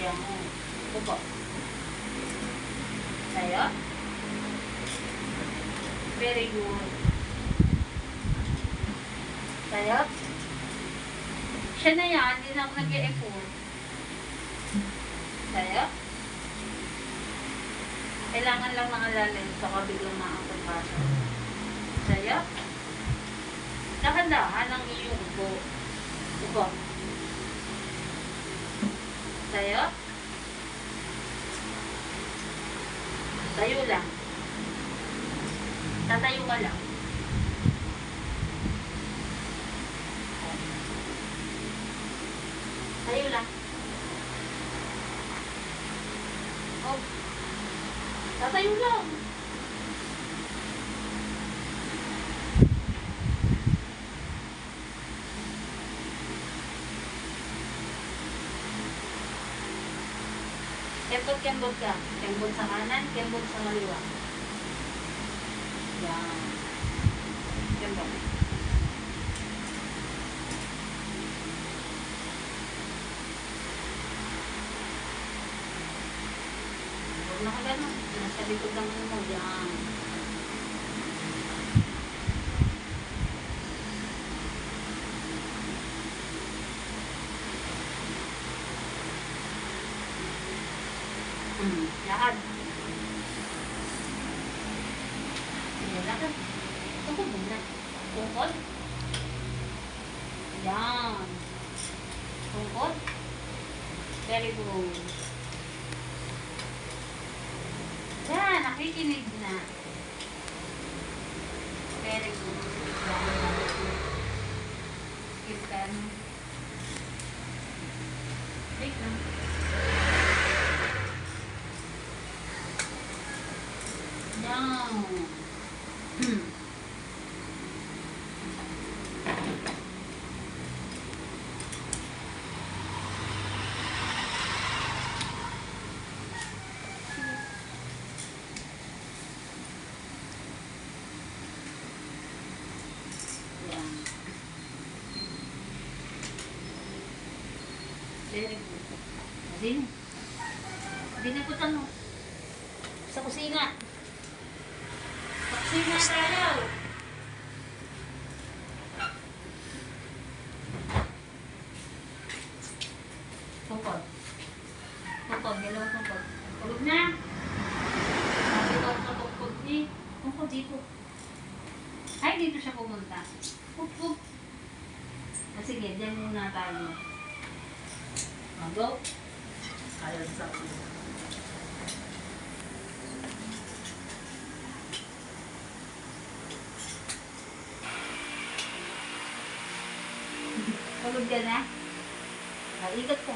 Yan. Upo. Tayo. Very good. Tayo. Siya na yan. Hindi na ako nag-e-effort. Tayo. Kailangan lang nangalalin sa kabiglang maangkot pa. Tayo. Dahan-dahan ang iyong upo. Upo. Tayo. Tayo lang. Tatayo ka lang. Tayo lang. Oh. Tatayo lang. Kembot ka. Kembot sa kanan, kembot sa kaliwa. Yan. Kembot. Huwag na ka gano'n. Nasa likod ng mo. Yan. Lakad. Sige, lakad. Tungkol muna. Tungkol. Yan. Tungkol. Very good. Yan, nakikinig na. Very good. Yan. Keep them. Wait lang. Yan. Very good. Sini. Sini po tanong. Sa kusina. Sa kusina tayo. Tungkol. Tungkol. Dalawa tungkol. Tulog na. Sabi ko sa tungkol ni. Tungkol dito. Ay, dito siya pumunta. Pup, pup. Sige, dyan muna tayo. Go. Kaya sa akin. Pagod ka na? Ikot ka.